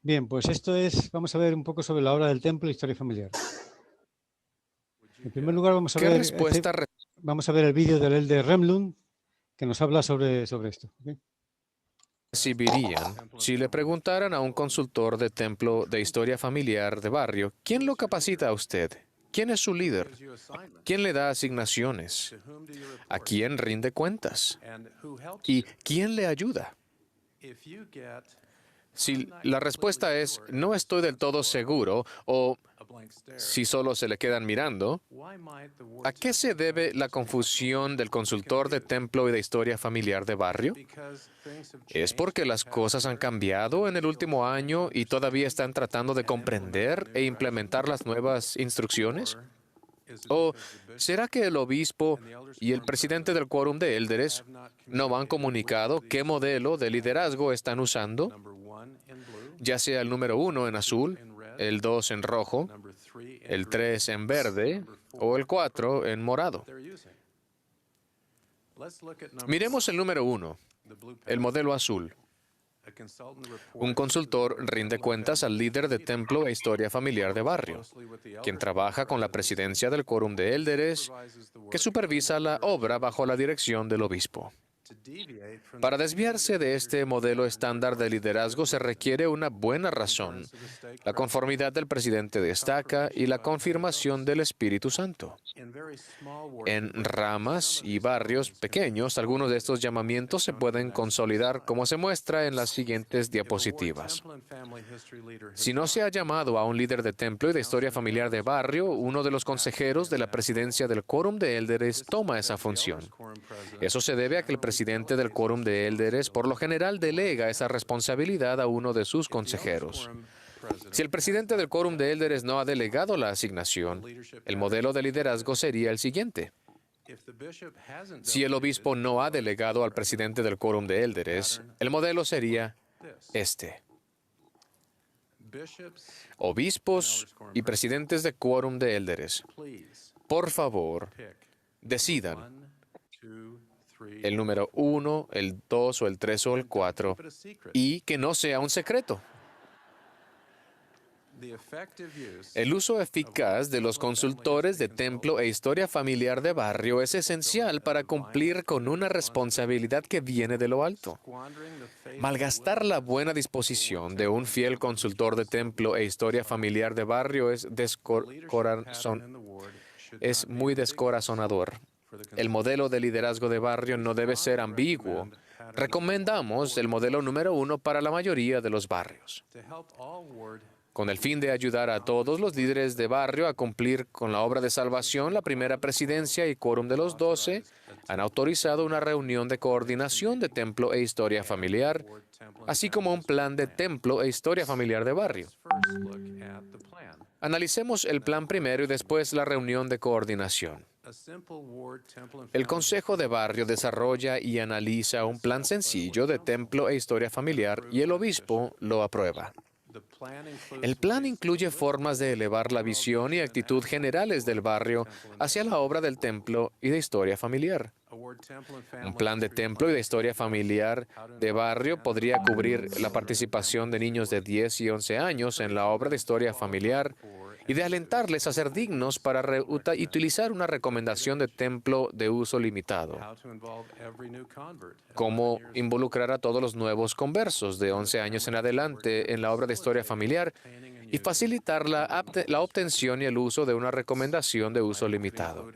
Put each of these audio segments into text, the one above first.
Bien, pues vamos a ver un poco sobre la obra del templo e historia familiar. En primer lugar, ¿Qué respuesta vamos a ver el vídeo del Elder Remlund, que nos habla sobre esto. ¿Ok? recibirían si le preguntaran a un consultor de templo de historia familiar de barrio, ¿quién lo capacita a usted? ¿Quién es su líder? ¿Quién le da asignaciones? ¿A quién rinde cuentas? ¿Y quién le ayuda? Si la respuesta es no estoy del todo seguro o si solo se le quedan mirando, ¿a qué se debe la confusión del consultor de templo y de historia familiar de barrio? ¿Es porque las cosas han cambiado en el último año y todavía están tratando de comprender e implementar las nuevas instrucciones? ¿O será que el obispo y el presidente del quórum de élderes no han comunicado qué modelo de liderazgo están usando, ya sea el número 1 en azul, el 2 en rojo, el 3 en verde o el 4 en morado? Miremos el número 1, el modelo azul. Un consultor rinde cuentas al líder de templo e historia familiar de barrio, quien trabaja con la presidencia del quórum de élderes, que supervisa la obra bajo la dirección del obispo. Para desviarse de este modelo estándar de liderazgo se requiere una buena razón, la conformidad del presidente de estaca y la confirmación del Espíritu Santo. En ramas y barrios pequeños, algunos de estos llamamientos se pueden consolidar como se muestra en las siguientes diapositivas. Si no se ha llamado a un líder de templo y de historia familiar de barrio, uno de los consejeros de la presidencia del quórum de élderes toma esa función. Eso se debe a que el presidente del quórum de élderes por lo general delega esa responsabilidad a uno de sus consejeros. Si el presidente del quórum de élderes no ha delegado la asignación, el modelo de liderazgo sería el siguiente. Si el obispo no ha delegado al presidente del quórum de élderes, el modelo sería este. Obispos y presidentes de quórum de élderes, por favor, decidan el número 1, el 2 o el 3 o el 4 y que no sea un secreto. El uso eficaz de los consultores de templo e historia familiar de barrio es esencial para cumplir con una responsabilidad que viene de lo alto. Malgastar la buena disposición de un fiel consultor de templo e historia familiar de barrio es muy descorazonador. El modelo de liderazgo de barrio no debe ser ambiguo. Recomendamos el modelo número 1 para la mayoría de los barrios, con el fin de ayudar a todos los líderes de barrio a cumplir con la obra de salvación. La primera presidencia y quórum de los 12 han autorizado una reunión de coordinación de templo e historia familiar, así como un plan de templo e historia familiar de barrio. Analicemos el plan primero y después la reunión de coordinación. El Consejo de Barrio desarrolla y analiza un plan sencillo de templo e historia familiar y el obispo lo aprueba. El plan incluye formas de elevar la visión y actitud generales del barrio hacia la obra del templo y de historia familiar. Un plan de templo y de historia familiar de barrio podría cubrir la participación de niños de 10 y 11 años en la obra de historia familiar y de alentarles a ser dignos para utilizar una recomendación de templo de uso limitado. Cómo involucrar a todos los nuevos conversos de 11 años en adelante en la obra de historia familiar y facilitar la obtención y el uso de una recomendación de uso limitado.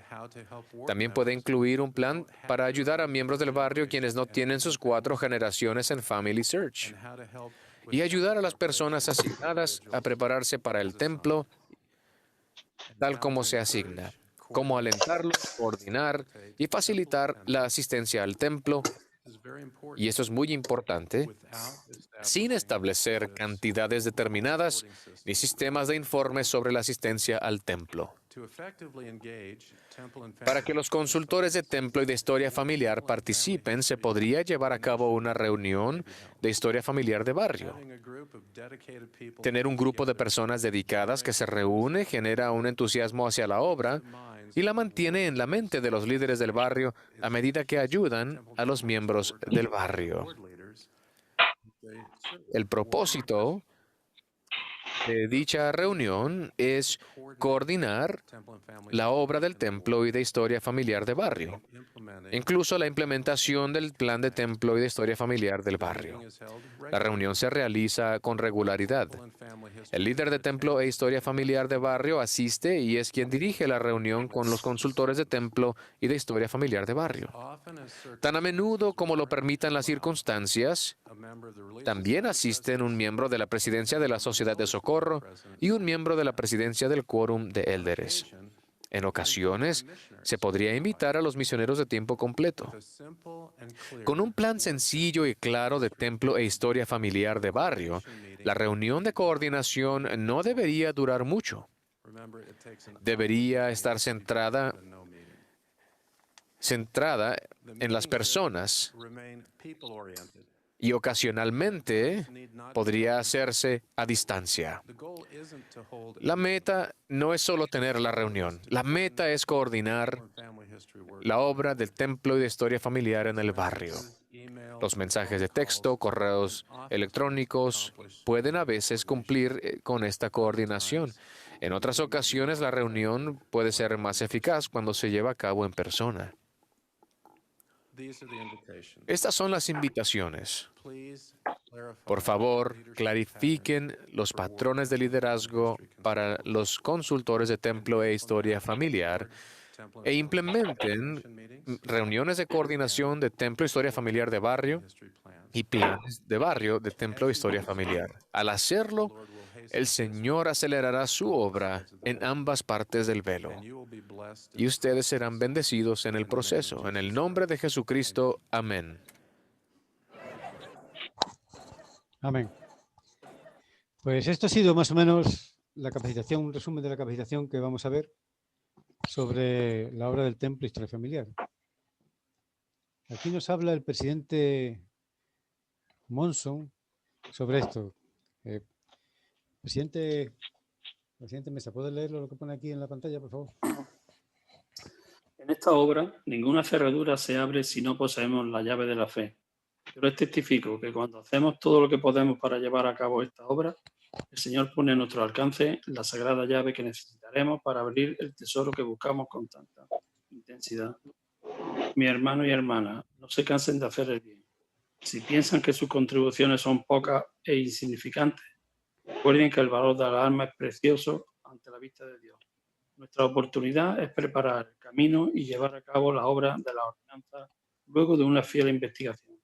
También puede incluir un plan para ayudar a miembros del barrio quienes no tienen sus 4 generaciones en Family Search y ayudar a las personas asignadas a prepararse para el templo tal como se asigna, cómo alentarlos, coordinar y facilitar la asistencia al templo. Y esto es muy importante, sin establecer cantidades determinadas ni sistemas de informes sobre la asistencia al templo. Para que los consultores de templo y de historia familiar participen, se podría llevar a cabo una reunión de historia familiar de barrio. Tener un grupo de personas dedicadas que se reúne genera un entusiasmo hacia la obra y la mantiene en la mente de los líderes del barrio a medida que ayudan a los miembros del barrio. El propósito de dicha reunión es coordinar la obra del templo y de historia familiar de barrio, incluso la implementación del plan de templo y de historia familiar del barrio. La reunión se realiza con regularidad. El líder de templo e historia familiar de barrio asiste y es quien dirige la reunión con los consultores de templo y de historia familiar de barrio. Tan a menudo como lo permitan las circunstancias, también asisten un miembro de la presidencia de la Sociedad de Socorro y un miembro de la presidencia del Quórum de Élderes. En ocasiones, se podría invitar a los misioneros de tiempo completo. Con un plan sencillo y claro de templo e historia familiar de barrio, la reunión de coordinación no debería durar mucho. Debería estar centrada en las personas y ocasionalmente podría hacerse a distancia. La meta no es solo tener la reunión. La meta es coordinar la obra del templo y de historia familiar en el barrio. Los mensajes de texto, correos electrónicos pueden a veces cumplir con esta coordinación. En otras ocasiones, la reunión puede ser más eficaz cuando se lleva a cabo en persona. Estas son las invitaciones. Por favor, clarifiquen los patrones de liderazgo para los consultores de templo e historia familiar e implementen reuniones de coordinación de templo e historia familiar de barrio y planes de barrio de templo e historia familiar. Al hacerlo, el Señor acelerará su obra en ambas partes del velo y ustedes serán bendecidos en el proceso. En el nombre de Jesucristo, amén. Amén. Pues esto ha sido más o menos la capacitación, un resumen de la capacitación que vamos a ver sobre la obra del templo e historia familiar. Aquí nos habla el presidente Monson sobre esto. Presidente Mesa, ¿puedes leerlo lo que pone aquí en la pantalla, por favor? En esta obra, ninguna cerradura se abre si no poseemos la llave de la fe. Yo les testifico que cuando hacemos todo lo que podemos para llevar a cabo esta obra, el Señor pone a nuestro alcance la sagrada llave que necesitaremos para abrir el tesoro que buscamos con tanta intensidad. Mi hermano y hermana, no se cansen de hacer el bien. Si piensan que sus contribuciones son pocas e insignificantes, recuerden que el valor de la alma es precioso ante la vista de Dios. Nuestra oportunidad es preparar el camino y llevar a cabo la obra de la ordenanza luego de una fiel investigación,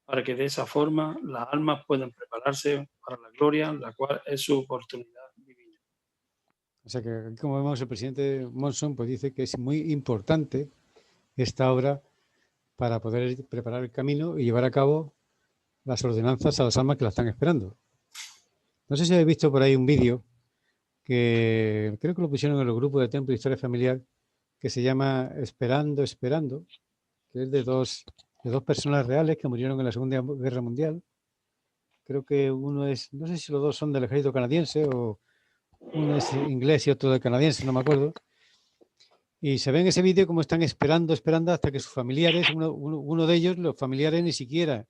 para que de esa forma las almas puedan prepararse para la gloria, la cual es su oportunidad divina. O sea que, como vemos, el presidente Monson pues dice que es muy importante esta obra para poder preparar el camino y llevar a cabo las ordenanzas a las almas que la están esperando. No sé si habéis visto por ahí un vídeo que creo que lo pusieron en el grupo de Templo de Historia Familiar, que se llama Esperando, Esperando, que es de dos personas reales que murieron en la Segunda Guerra Mundial. Creo que uno es, no sé si los dos son del ejército canadiense o uno es inglés y otro del canadiense, no me acuerdo. Y se ve en ese vídeo como están esperando hasta que sus familiares, uno de ellos, los familiares ni siquiera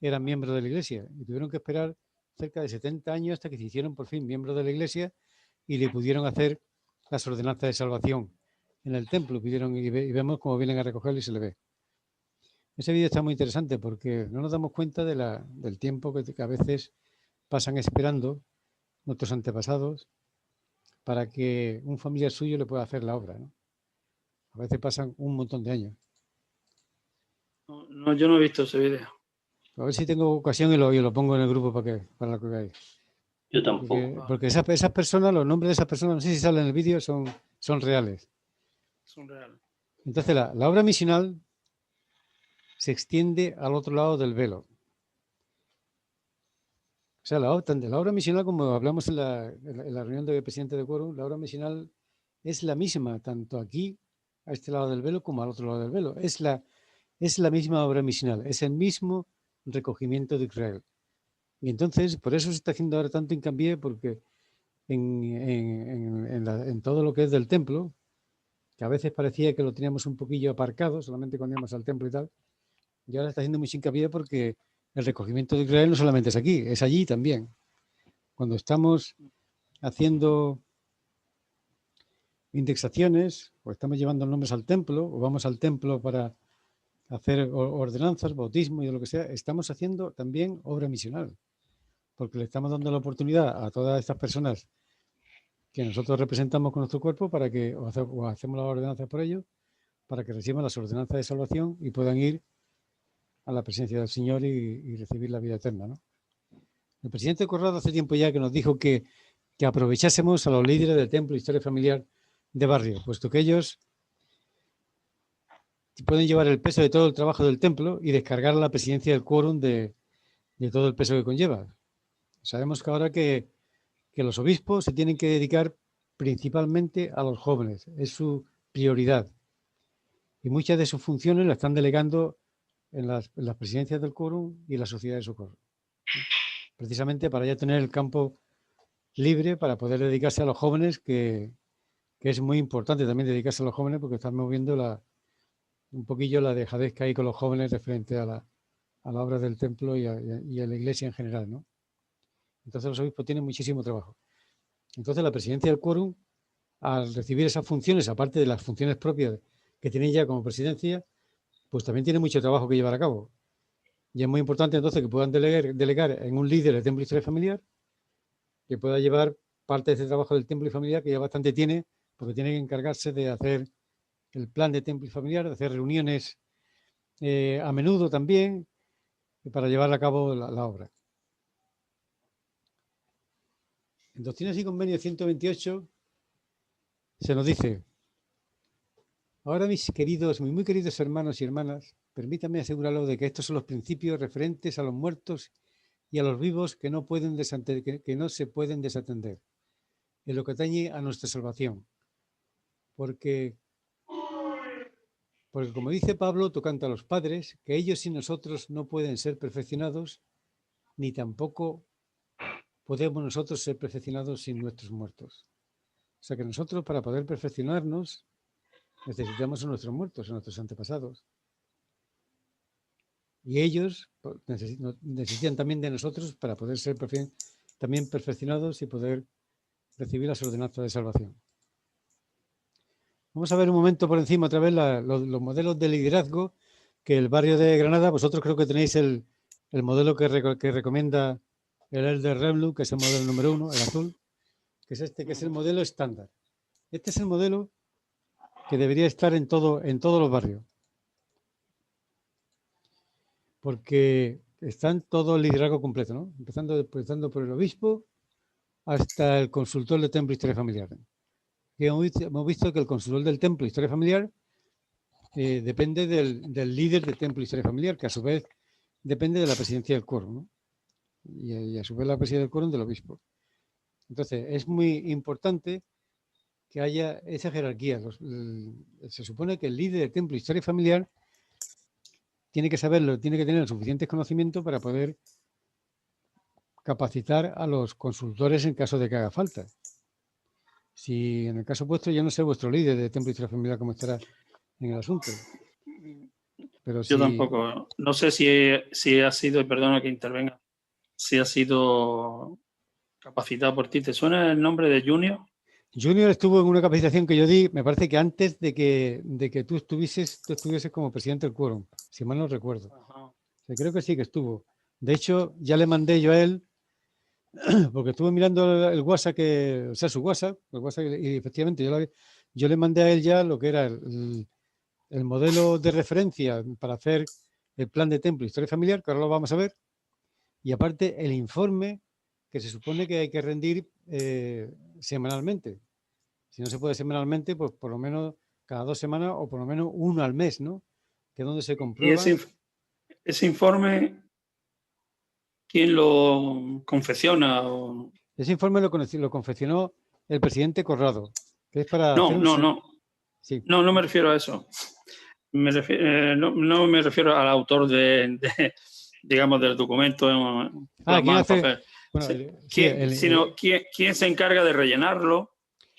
eran miembros de la iglesia y tuvieron que esperar cerca de 70 años hasta que se hicieron por fin miembros de la iglesia y le pudieron hacer las ordenanzas de salvación en el templo. Y vemos cómo vienen a recogerlo y se le ve. Ese vídeo está muy interesante porque no nos damos cuenta del tiempo que a veces pasan esperando nuestros antepasados para que un familiar suyo le pueda hacer la obra, ¿no? A veces pasan un montón de años. No, yo no he visto ese vídeo. A ver si tengo ocasión y lo pongo en el grupo para que veáis. Yo tampoco. Porque esas personas, los nombres de esas personas, no sé si salen en el vídeo, son reales. Son reales. Entonces, la obra misional se extiende al otro lado del velo. O sea, la obra misional, como hablamos en la reunión del presidente de Quórum, la obra misional es la misma, tanto aquí, a este lado del velo, como al otro lado del velo. Es la misma obra misional, es el mismo recogimiento de Israel. Y entonces, por eso se está haciendo ahora tanto hincapié, porque en todo lo que es del templo, que a veces parecía que lo teníamos un poquillo aparcado, solamente cuando íbamos al templo y tal, y ahora está haciendo mucho hincapié porque el recogimiento de Israel no solamente es aquí, es allí también. Cuando estamos haciendo indexaciones, o estamos llevando nombres al templo, o vamos al templo para hacer ordenanzas, bautismo y lo que sea, estamos haciendo también obra misional, porque le estamos dando la oportunidad a todas estas personas que nosotros representamos con nuestro cuerpo para que o hacemos las ordenanzas por ellos, para que reciban las ordenanzas de salvación y puedan ir a la presencia del Señor y recibir la vida eterna, ¿no? El presidente Corrado hace tiempo ya que nos dijo que aprovechásemos a los líderes del templo Historia Familiar de barrio, puesto que ellos pueden llevar el peso de todo el trabajo del templo y descargar a la presidencia del quórum de todo el peso que conlleva. Sabemos que ahora que los obispos se tienen que dedicar principalmente a los jóvenes, es su prioridad. Y muchas de sus funciones las están delegando en las presidencias del quórum y en la sociedad de socorro. Precisamente para ya tener el campo libre para poder dedicarse a los jóvenes, que es muy importante también dedicarse a los jóvenes porque estamos viendo un poquillo la dejadez que hay con los jóvenes referente a la obra del templo y a la iglesia en general, ¿no? Entonces los obispos tienen muchísimo trabajo. Entonces la presidencia del quórum, al recibir esas funciones, aparte de las funciones propias que tiene ya como presidencia, pues también tiene mucho trabajo que llevar a cabo. Y es muy importante entonces que puedan delegar en un líder del templo Historia Familiar que pueda llevar parte de ese trabajo del templo y familiar, que ya bastante tiene, porque tiene que encargarse de hacer el plan de templo y familiar, de hacer reuniones a menudo también, para llevar a cabo la obra. En Doctrinas y Convenios 128 se nos dice: ahora, mis muy queridos hermanos y hermanas, permítanme asegurarlo de que estos son los principios referentes a los muertos y a los vivos que no se pueden desatender en lo que atañe a nuestra salvación. Porque como dice Pablo tocante a los padres, que ellos y nosotros no pueden ser perfeccionados, ni tampoco podemos nosotros ser perfeccionados sin nuestros muertos. O sea que nosotros, para poder perfeccionarnos, necesitamos a nuestros muertos, a nuestros antepasados. Y ellos necesitan también de nosotros para poder ser también perfeccionados y poder recibir las ordenanzas de salvación. Vamos a ver un momento por encima otra vez los modelos de liderazgo que el barrio de Granada, vosotros creo que tenéis el modelo que recomienda el Elder Remlu, que es el modelo número 1, el azul, que es que es el modelo estándar. Este es el modelo que debería estar en todos los barrios. Porque están todo el liderazgo completo, ¿no? Empezando por el obispo hasta el consultor del templo Historia Familiar. Y hemos visto que el consultor del templo Historia Familiar depende del líder del templo Historia Familiar, que a su vez depende de la presidencia del quórum, ¿no? Y a su vez la presidencia del quórum del obispo. Entonces, es muy importante que haya esa jerarquía. Se supone que el líder del templo Historia Familiar tiene que saberlo, tiene que tener el suficiente conocimiento para poder capacitar a los consultores en caso de que haga falta. Si en el caso vuestro, yo no sé vuestro líder de templo Historia Familiar cómo estará en el asunto. Pero yo tampoco. No sé si ha sido, y perdona que intervenga, si ha sido capacitado por ti. ¿Te suena el nombre de Junior? Junior estuvo en una capacitación que yo di, me parece que antes de que tú estuvieses como presidente del quórum, si mal no recuerdo. O sea, creo que sí que estuvo. De hecho, ya le mandé yo a él, porque estuve mirando el WhatsApp, su WhatsApp, y efectivamente yo le mandé a él ya lo que era el modelo de referencia para hacer el plan de templo Historia Familiar, que ahora lo vamos a ver, y aparte el informe que se supone que hay que rendir semanalmente. Si no se puede semanalmente, pues por lo menos cada 2 semanas o por lo menos uno al mes, ¿no? Que es donde se comprueba. ¿Y ese informe quién lo confecciona? Ese informe lo confeccionó el presidente Corrado, que es para No. Sí. No me refiero a eso. No me refiero al autor digamos, del documento plasmado en papel. Bueno, ¿quién se encarga de rellenarlo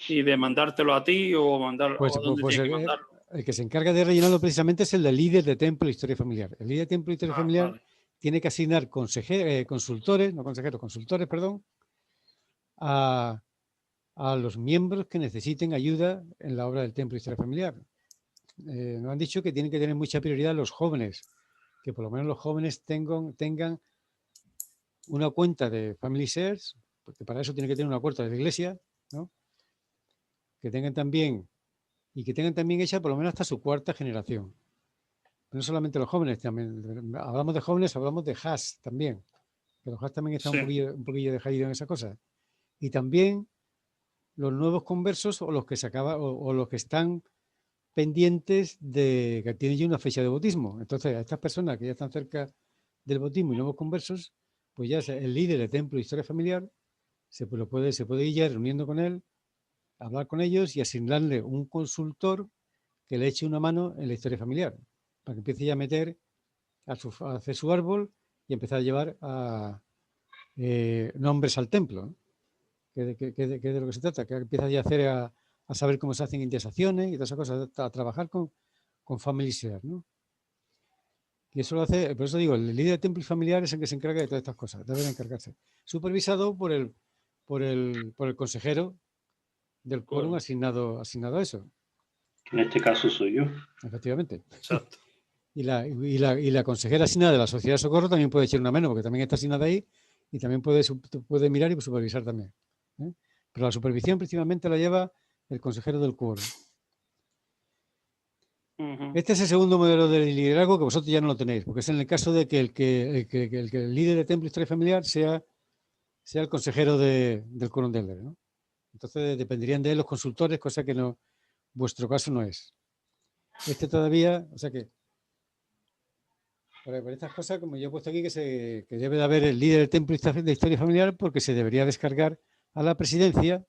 y de mandártelo a ti o mandarlo? Mandarlo? El que se encarga de rellenarlo precisamente es el del líder de templo Historia Familiar. El líder de templo Historia Familiar tiene que asignar consultores, perdón, a los miembros que necesiten ayuda en la obra del Templo de Historia Familiar. Nos han dicho que tienen que tener mucha prioridad los jóvenes, que por lo menos los jóvenes tengan una cuenta de Family Shares, porque para eso tienen que tener una cuenta de la iglesia, ¿no? Que tengan también hecha por lo menos hasta su cuarta generación. Pero no solamente los jóvenes, también hablamos de jóvenes, hablamos de Haas también, que los Haas también están un poquillo dejaídos en esa cosa. Y también los nuevos conversos o los que o los que están pendientes de que tienen ya una fecha de bautismo. Entonces, a estas personas que ya están cerca del bautismo y nuevos conversos, pues ya el líder de templo de historia familiar se puede ir ya reuniendo con él, hablar con ellos y asignarle un consultor que le eche una mano en la historia familiar, para que empiece ya a meter, a hacer su árbol y empezar a llevar nombres al templo, ¿no? Que de lo que se trata, que empieza ya a hacer a saber cómo se hacen indexaciones y todas esas cosas, a trabajar con Family Share, ¿no? Y eso lo hace, por eso digo, el líder de templo y familiar es el que se encarga de todas estas cosas, debe de encargarse. Supervisado por el consejero del quórum asignado a eso. En este caso soy yo. Efectivamente. Exacto. Y la consejera asignada de la Sociedad de Socorro también puede echar una mano, porque también está asignada ahí y también puede mirar y supervisar también, ¿eh? Pero la supervisión principalmente la lleva el consejero del quórum. Este es el segundo modelo de liderazgo que vosotros ya no lo tenéis, porque es en el caso de que el líder de templo y historia familiar sea el consejero del quórum de elders, ¿no? Entonces dependerían de él los consultores, cosa que no, vuestro caso no es. Este todavía, o sea que por estas cosas, como yo he puesto aquí, que debe de haber el líder del templo de historia familiar, porque se debería descargar a la presidencia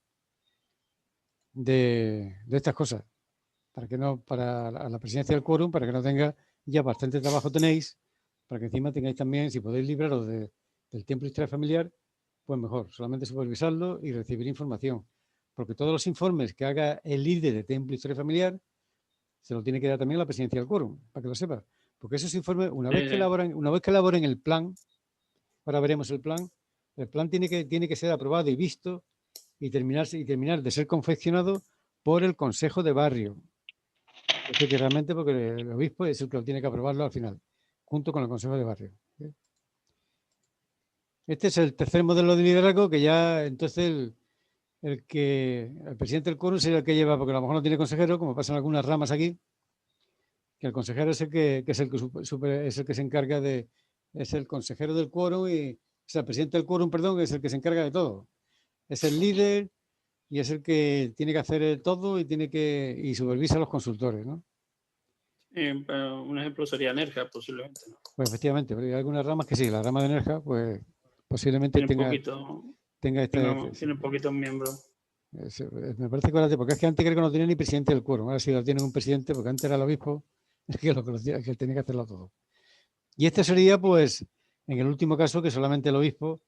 de estas cosas, para la presidencia del quórum, para que no tenga, ya bastante trabajo tenéis, para que encima tengáis también, si podéis libraros del templo de historia familiar, pues mejor, solamente supervisarlo y recibir información, porque todos los informes que haga el líder de templo de historia familiar se lo tiene que dar también a la presidencia del quórum, para que lo sepa. Porque esos informes, una vez que elaboren el plan, ahora veremos el plan tiene que ser aprobado y visto y terminar de ser confeccionado por el Consejo de Barrio. Es que realmente, porque el obispo es el que lo tiene que aprobarlo al final, junto con el Consejo de Barrio. Este es el tercer modelo de liderazgo, que ya entonces el presidente del quórum sería el que lleva, porque a lo mejor no tiene consejero, como pasa en algunas ramas aquí, que el consejero es el que se encarga es el consejero del quórum el presidente del quórum, perdón, es el que se encarga de todo. Es el líder y es el que tiene que hacer todo y supervisa a los consultores, ¿no? Pero un ejemplo sería Nerja, posiblemente, ¿no? Pues efectivamente, pero hay algunas ramas que sí, la rama de Nerja, pues posiblemente tiene poquitos miembros. Me parece que porque es que antes creo que no tenía ni presidente del quórum, ahora sí lo tienen un presidente, porque antes era el obispo el que lo conocía, que tenía que hacerlo todo. Y este sería, pues, en el último caso, que solamente el obispo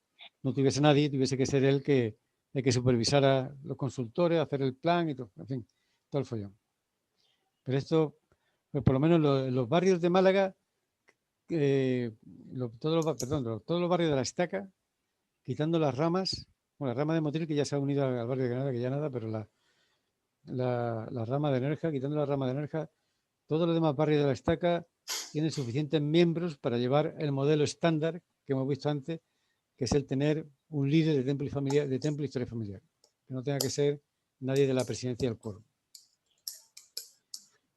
no tuviese nadie, tuviese que ser él que supervisara los consultores, hacer el plan y todo, en fin, todo el follón. Pero esto, pues por lo menos los barrios de Málaga, todos los barrios de la Estaca, quitando las ramas, bueno, la rama de Motril, que ya se ha unido al barrio de Granada, que ya nada, pero la rama de Nerja, quitando la rama de Nerja, todos los demás barrios de la Estaca tienen suficientes miembros para llevar el modelo estándar que hemos visto antes, que es el tener un líder de templo y historia familiar, que no tenga que ser nadie de la presidencia del quórum.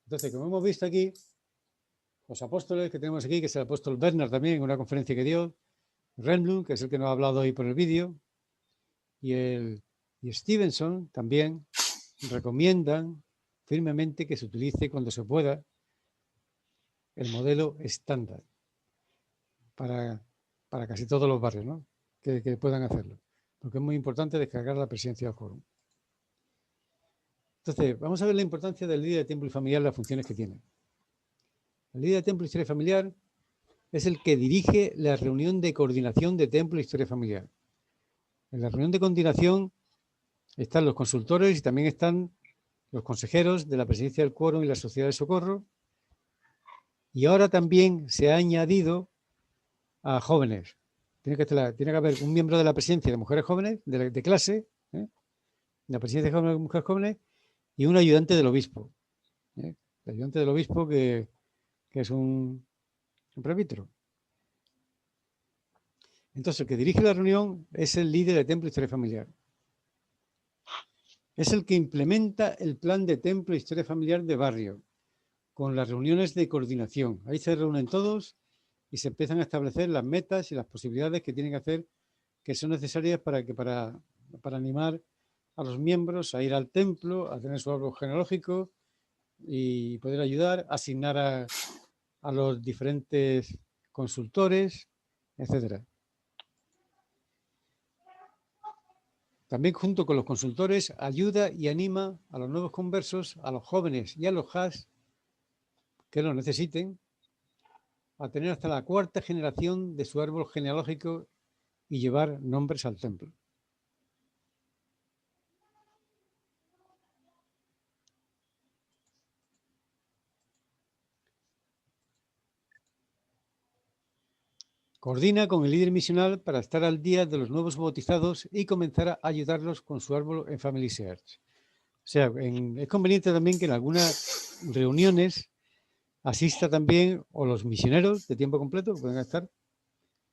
Entonces, como hemos visto aquí, los apóstoles que tenemos aquí, que es el apóstol Bernard también en una conferencia que dio, Renblum, que es el que nos ha hablado hoy por el vídeo, y Stevenson también recomiendan firmemente que se utilice cuando se pueda el modelo estándar para casi todos los barrios, ¿no? que puedan hacerlo, porque es muy importante descargar la presidencia del quórum. Entonces, vamos a ver la importancia del líder de templo y familiar, las funciones que tiene. El líder de templo y historia familiar es el que dirige la reunión de coordinación de templo y historia familiar. En la reunión de coordinación están los consultores y también están los consejeros de la presidencia del quórum y la sociedad de socorro. Y ahora también se ha añadido a jóvenes. Tiene que haber un miembro de la presidencia de mujeres jóvenes, de clase, la presidencia de Mujeres Jóvenes y un ayudante del obispo. El ayudante del obispo que es un presbítero. Entonces, el que dirige la reunión es el líder de Templo Historia Familiar. Es el que implementa el plan de Templo Historia Familiar de barrio, con las reuniones de coordinación. Ahí se reúnen todos y se empiezan a establecer las metas y las posibilidades que tienen que hacer, que son necesarias para animar a los miembros a ir al templo, a tener su árbol genealógico y poder ayudar, asignar a los diferentes consultores, etcétera. También junto con los consultores ayuda y anima a los nuevos conversos, a los jóvenes y a los HAS que lo necesiten, a tener hasta la 4ª generación de su árbol genealógico y llevar nombres al templo. Coordina con el líder misional para estar al día de los nuevos bautizados y comenzar a ayudarlos con su árbol en Family Search. O sea, es conveniente también que en algunas reuniones asista también o los misioneros de tiempo completo que pueden estar,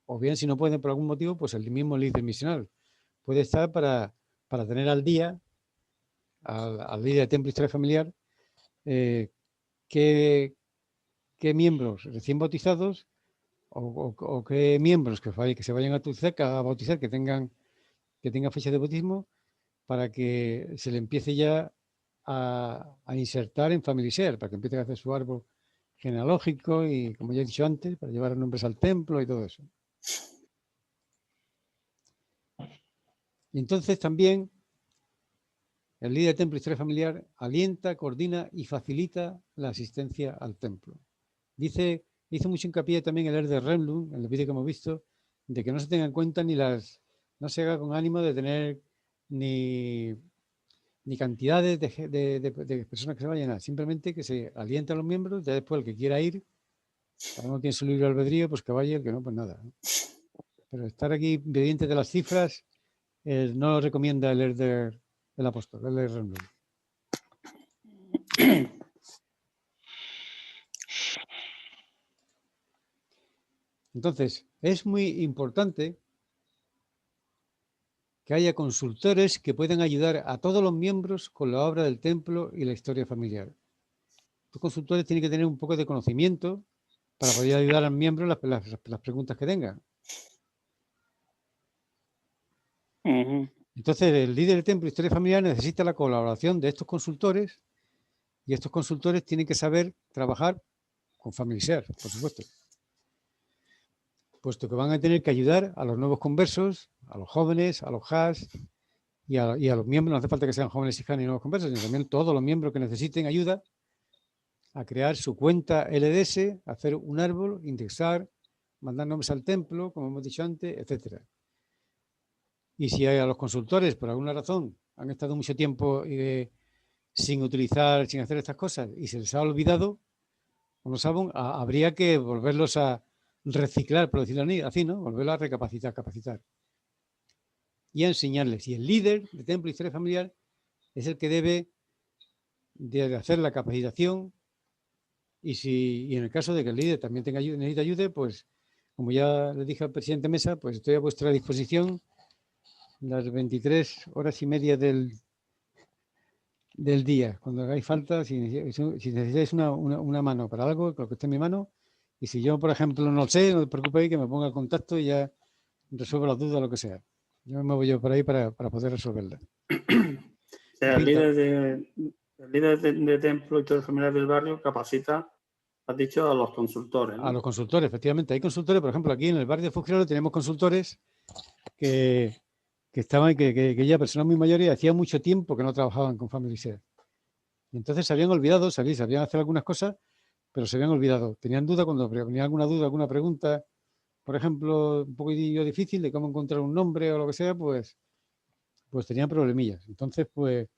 o bien si no pueden por algún motivo, pues el mismo líder misional puede estar para tener al día al líder de Templo Historia Familiar qué miembros recién bautizados o qué miembros que se vayan a bautizar que tengan fecha de bautismo para que se le empiece ya a insertar en Family Share, para que empiece a hacer su árbol genealógico y, como ya he dicho antes, para llevar nombres al templo y todo eso. Y entonces también el líder de Templo Historia Familiar alienta, coordina y facilita la asistencia al templo. Hizo mucho hincapié también el de Remlund, en el vídeo que hemos visto, de que no se tengan en cuenta no se haga con ánimo de tener ni cantidades de personas que se vayan, simplemente que se alienta a los miembros, ya después el que quiera ir, cada uno tiene su libre albedrío, pues que vaya, el que no, pues nada. Pero estar aquí pendiente de las cifras no lo recomienda el apóstol, el Remlund. Entonces, es muy importante que haya consultores que puedan ayudar a todos los miembros con la obra del templo y la historia familiar. Los consultores tienen que tener un poco de conocimiento para poder ayudar al miembro las preguntas que tengan. Entonces, el líder del templo y historia familiar necesita la colaboración de estos consultores y estos consultores tienen que saber trabajar con Family Share, por supuesto. Puesto que van a tener que ayudar a los nuevos conversos, a los jóvenes, a los HAS y a los miembros. No hace falta que sean jóvenes y HAS ni nuevos conversos, sino también todos los miembros que necesiten ayuda a crear su cuenta LDS, hacer un árbol, indexar, mandar nombres al templo, como hemos dicho antes, etcétera. Y si a los consultores, por alguna razón, han estado mucho tiempo sin hacer estas cosas y se les ha olvidado, como saben, habría que volverlos a reciclar, por decirlo así, ¿no? Volverlos a capacitar. Y a enseñarles. Y el líder de templo y historia familiar es el que debe de hacer la capacitación y en el caso de que el líder también necesita ayuda, pues como ya le dije al presidente Mesa, pues estoy a vuestra disposición las 23 horas y media del día. Cuando hagáis falta, si necesitáis una mano para algo, lo que esté en mi mano, y si yo, por ejemplo, no lo sé, no os preocupéis, que me ponga en contacto y ya resuelvo las dudas, lo que sea. Yo me muevo por ahí para poder resolverla. O sea, el líder de templo y historia familiar del barrio capacita, has dicho, a los consultores, ¿no? A los consultores, efectivamente. Hay consultores, por ejemplo, aquí en el barrio de Fuengirola tenemos consultores que estaban, que ya personas muy mayores, hacía mucho tiempo que no trabajaban con Family Share. Y entonces se habían olvidado, sabían hacer algunas cosas, pero se habían olvidado. Tenían duda cuando venía alguna duda, alguna pregunta, por ejemplo, un poquillo difícil de cómo encontrar un nombre o lo que sea, pues tenían problemillas. Entonces, pues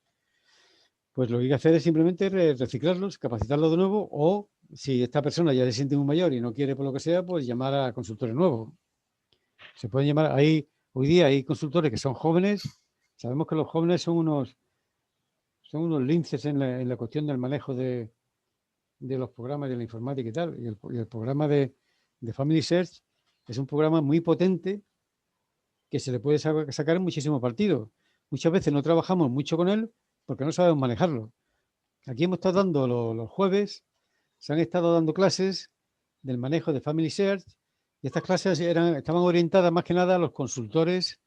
lo que hay que hacer es simplemente reciclarlos, capacitarlos de nuevo, o si esta persona ya se siente muy mayor y no quiere por lo que sea, pues llamar a consultores nuevos. Se pueden llamar, hoy día hay consultores que son jóvenes. Sabemos que los jóvenes son son unos linces en la cuestión del manejo de los programas de la informática y tal. Y el programa de Family Search es un programa muy potente que se le puede sacar muchísimo partido. Muchas veces no trabajamos mucho con él porque no sabemos manejarlo. Aquí hemos estado dando los jueves, se han estado dando clases del manejo de Family Search y estas clases estaban orientadas más que nada a los consultores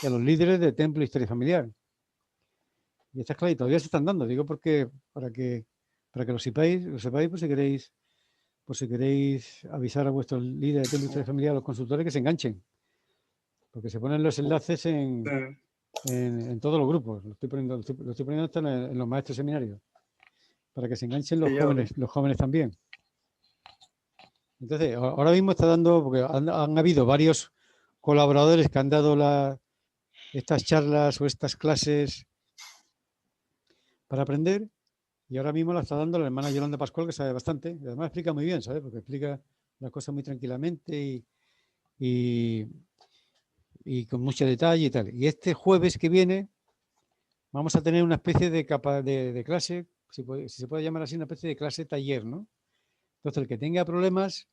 y a los líderes de Templo de Historia Familiar. Y estas clases todavía se están dando, digo, porque para que lo sepáis, pues si queréis avisar a vuestros líderes de Templo de Historia Familiar, a los consultores, que se enganchen. Porque se ponen los enlaces en todos los grupos. Lo estoy poniendo hasta en los maestros seminarios. Para que se enganchen los jóvenes también. Entonces, ahora mismo está dando, porque han habido varios colaboradores que han dado estas charlas o estas clases para aprender, y ahora mismo la está dando la hermana Yolanda Pascual, que sabe bastante, y además explica muy bien, ¿sabes? Porque explica las cosas muy tranquilamente y con mucho detalle y tal. Y este jueves que viene vamos a tener una especie de clase, si se puede llamar así, una especie de clase taller, ¿no? Entonces, el que tenga problemas,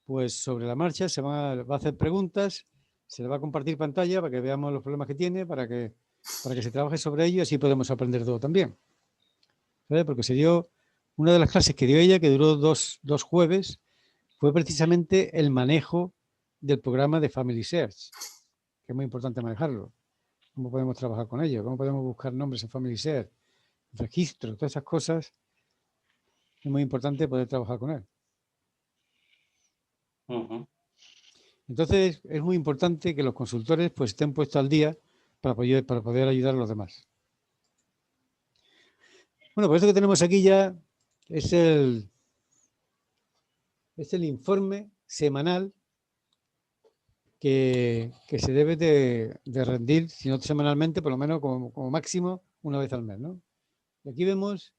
pues sobre la marcha va a hacer preguntas, se le va a compartir pantalla para que veamos los problemas que tiene, para que se trabaje sobre ello y así podemos aprender todo también. ¿Sabes? Porque una de las clases que dio ella, que duró dos jueves, fue precisamente el manejo del programa de Family Search, que es muy importante manejarlo. Cómo podemos trabajar con ello, cómo podemos buscar nombres en Family Search, registro, todas esas cosas. Es muy importante poder trabajar con él. Entonces, es muy importante que los consultores pues estén puestos al día para poder ayudar a los demás. Bueno, pues esto que tenemos aquí ya es el informe semanal que se debe de rendir, si no semanalmente, por lo menos como máximo una vez al mes, ¿no? Y aquí vemos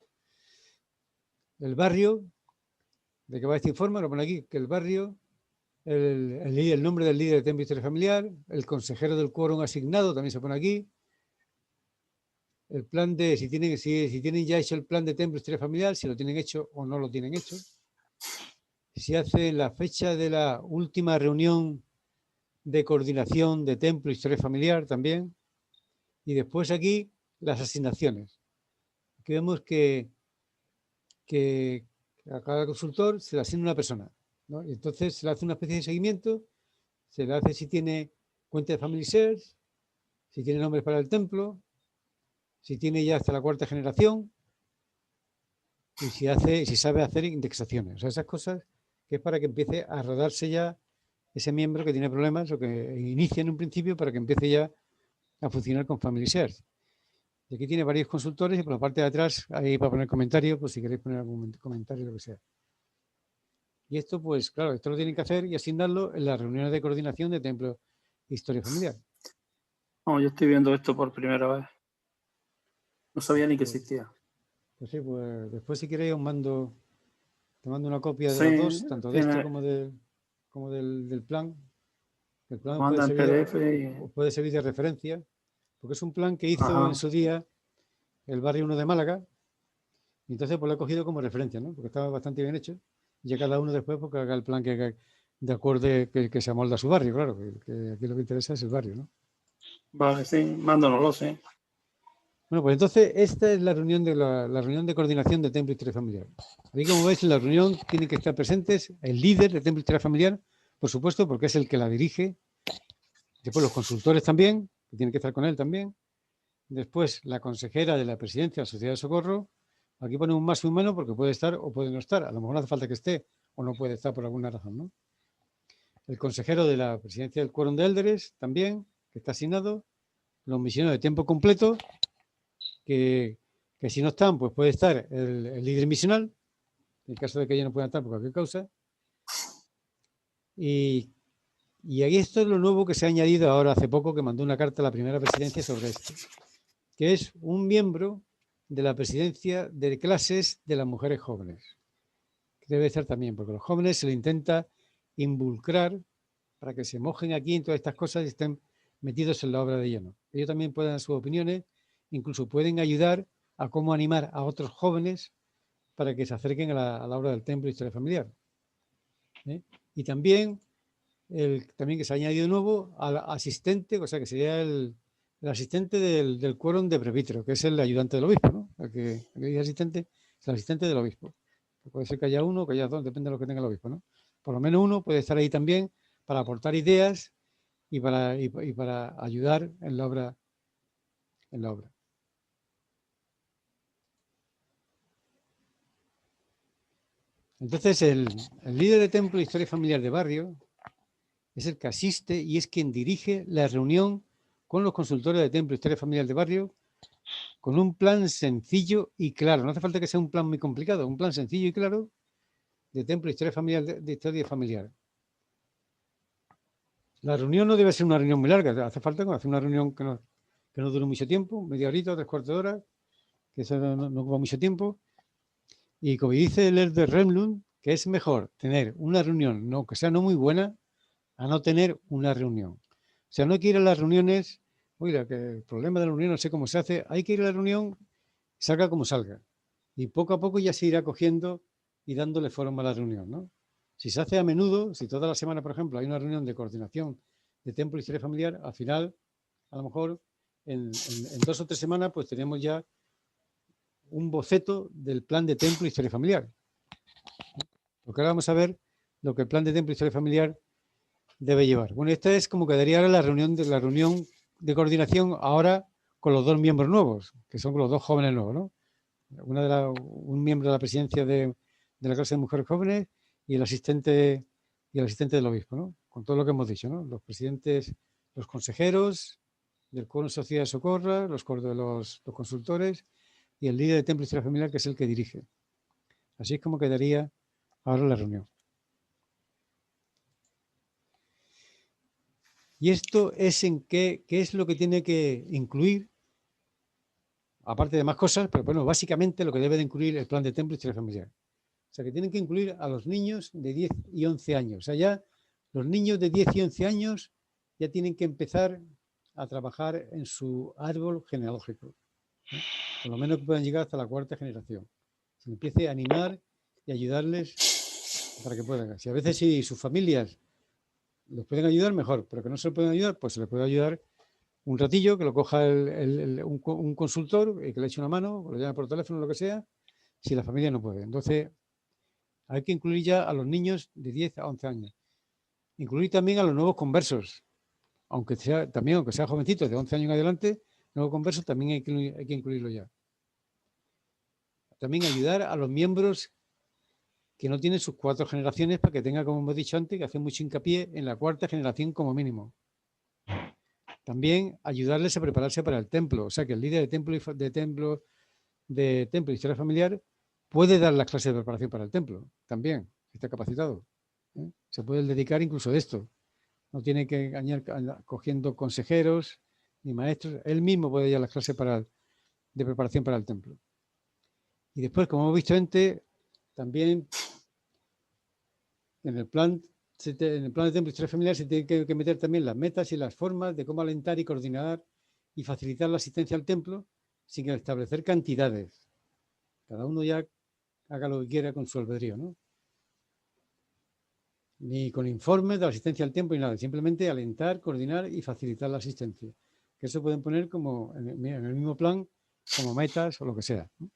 el barrio de que va este informe, lo pone aquí, que el barrio, el nombre del líder de Templo de Historia Familiar, el consejero del quórum asignado, también se pone aquí, el plan de, si tienen ya hecho el plan de Templo de Historia Familiar, si lo tienen hecho o no lo tienen hecho, si hace la fecha de la última reunión de coordinación de Templo de Historia Familiar también, y después aquí las asignaciones. Aquí vemos que a cada consultor se le asigna una persona, ¿no? Y entonces se le hace una especie de seguimiento, se le hace si tiene cuenta de Family Search, si tiene nombres para el templo, si tiene ya hasta la 4ª generación y si sabe hacer indexaciones. O sea, esas cosas que es para que empiece a rodarse ya ese miembro que tiene problemas o que inicia en un principio para que empiece ya a funcionar con Family Search. Y aquí tiene varios consultores y por la parte de atrás ahí para poner comentarios, pues si queréis poner algún comentario, lo que sea. Y esto, pues claro, esto lo tienen que hacer y asignarlo en las reuniones de coordinación de Templo Historia Familiar. No, yo estoy viendo esto por primera vez. No sabía ni que existía. Pues sí, pues después si queréis te mando una copia de los dos, tanto de esto como del plan. El plan manda en PDF puede servir de referencia, porque es un plan que hizo en su día el barrio 1 de Málaga, y entonces pues lo he cogido como referencia, ¿no? Porque estaba bastante bien hecho, y ya cada uno después porque haga el plan que de acuerdo que se amolda a su barrio, claro, que aquí lo que interesa es el barrio, ¿no? Vale, sí, mándanoslo, sí. Bueno, pues entonces esta es la reunión la reunión de coordinación de Templo de Historia Familiar. Aquí, como veis, en la reunión tienen que estar presentes el líder de Templo de Historia Familiar, por supuesto, porque es el que la dirige. Después los consultores también, que tienen que estar con él también. Después la consejera de la presidencia de la Sociedad de Socorro. Aquí pone un más y un menos porque puede estar o puede no estar. A lo mejor no hace falta que esté o no puede estar por alguna razón, ¿no? El consejero de la presidencia del quórum de élderes también, que está asignado. Los misioneros de tiempo completo, que si no están, pues puede estar el líder misional, en caso de que ellos no puedan estar por cualquier causa. Y ahí esto es lo nuevo que se ha añadido ahora hace poco, que mandó una carta a la primera presidencia sobre esto, que es un miembro de la presidencia de clases de las mujeres jóvenes, que debe estar también, porque a los jóvenes se les intenta involucrar para que se mojen aquí en todas estas cosas y estén metidos en la obra de lleno. Ellos también pueden dar sus opiniones, incluso pueden ayudar a cómo animar a otros jóvenes para que se acerquen a la obra del templo de historia familiar. Y también, también que se ha añadido nuevo al asistente, o sea que sería el asistente del quórum de presbítero, que es el ayudante del obispo, ¿no? El asistente es el asistente del obispo. Puede ser que haya uno o que haya dos, depende de lo que tenga el obispo, ¿no? Por lo menos uno puede estar ahí también para aportar ideas y para ayudar en la obra. Entonces, el líder de templo de historia familiar de barrio es el que asiste y es quien dirige la reunión con los consultores de templo de historia familiar de barrio con un plan sencillo y claro. No hace falta que sea un plan muy complicado, un plan sencillo y claro de templo de historia familiar. De historia familiar. La reunión no debe ser una reunión muy larga, hace falta hacer una reunión que no dure mucho tiempo, media horita, 3/4 de hora, que eso no ocupa mucho tiempo. Y como dice el Elder Remlund, que es mejor tener una reunión, que sea no muy buena, a no tener una reunión. O sea, no hay que ir a las reuniones, oiga, que el problema de la reunión no sé cómo se hace, hay que ir a la reunión, salga como salga. Y poco a poco ya se irá cogiendo y dándole forma a la reunión, ¿no? Si se hace a menudo, si toda la semana, por ejemplo, hay una reunión de coordinación de templo y historia familiar, al final, a lo mejor, en 2 o 3 semanas, pues tenemos ya un boceto del plan de templo y historia familiar. Porque ahora vamos a ver lo que el plan de templo y historia familiar debe llevar. Bueno, esta es como quedaría ahora la reunión de coordinación ahora con los 2 miembros nuevos, que son los 2 jóvenes nuevos, ¿no? Un miembro de la presidencia de la clase de mujeres jóvenes y el asistente del obispo, ¿no? Con todo lo que hemos dicho, ¿no? Los presidentes, los consejeros del Quórum Sociedad Socorra, los consultores y el líder de templo y historia familiar, que es el que dirige. Así es como quedaría ahora la reunión. Y esto es en qué es lo que tiene que incluir, aparte de más cosas, pero bueno, básicamente lo que debe de incluir el plan de templo y historia familiar. O sea, que tienen que incluir a los niños de 10 y 11 años. O sea, ya los niños de 10 y 11 años ya tienen que empezar a trabajar en su árbol genealógico. Por lo menos que puedan llegar hasta la 4ª generación. Se empiece a animar y ayudarles para que puedan. Si a veces si sus familias los pueden ayudar, mejor, pero que no se lo pueden ayudar, pues se les puede ayudar un ratillo, que lo coja un consultor y que le eche una mano, o lo llame por teléfono, lo que sea, si la familia no puede. Entonces, hay que incluir ya a los niños de 10 a 11 años. Incluir también a los nuevos conversos, aunque sea jovencitos de 11 años en adelante, nuevos conversos también hay que incluirlo ya. También ayudar a los miembros que no tienen sus 4 generaciones para que tenga, como hemos dicho antes, que hacer mucho hincapié en la 4ª generación como mínimo. También ayudarles a prepararse para el templo, o sea que el líder de templo y historia familiar puede dar las clases de preparación para el templo, también, está capacitado. Se puede dedicar incluso de esto. No tiene que añadir cogiendo consejeros ni maestros, él mismo puede dar las clases de preparación para el templo. Y después, como hemos visto antes, también en el plan de templo y historia familiar se tiene que meter también las metas y las formas de cómo alentar y coordinar y facilitar la asistencia al templo sin establecer cantidades. Cada uno ya haga lo que quiera con su albedrío, ¿no? Ni con informes de la asistencia al templo ni nada, simplemente alentar, coordinar y facilitar la asistencia. Que eso pueden poner como en el mismo plan, como metas o lo que sea, ¿no?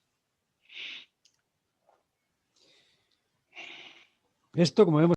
Esto, como vemos,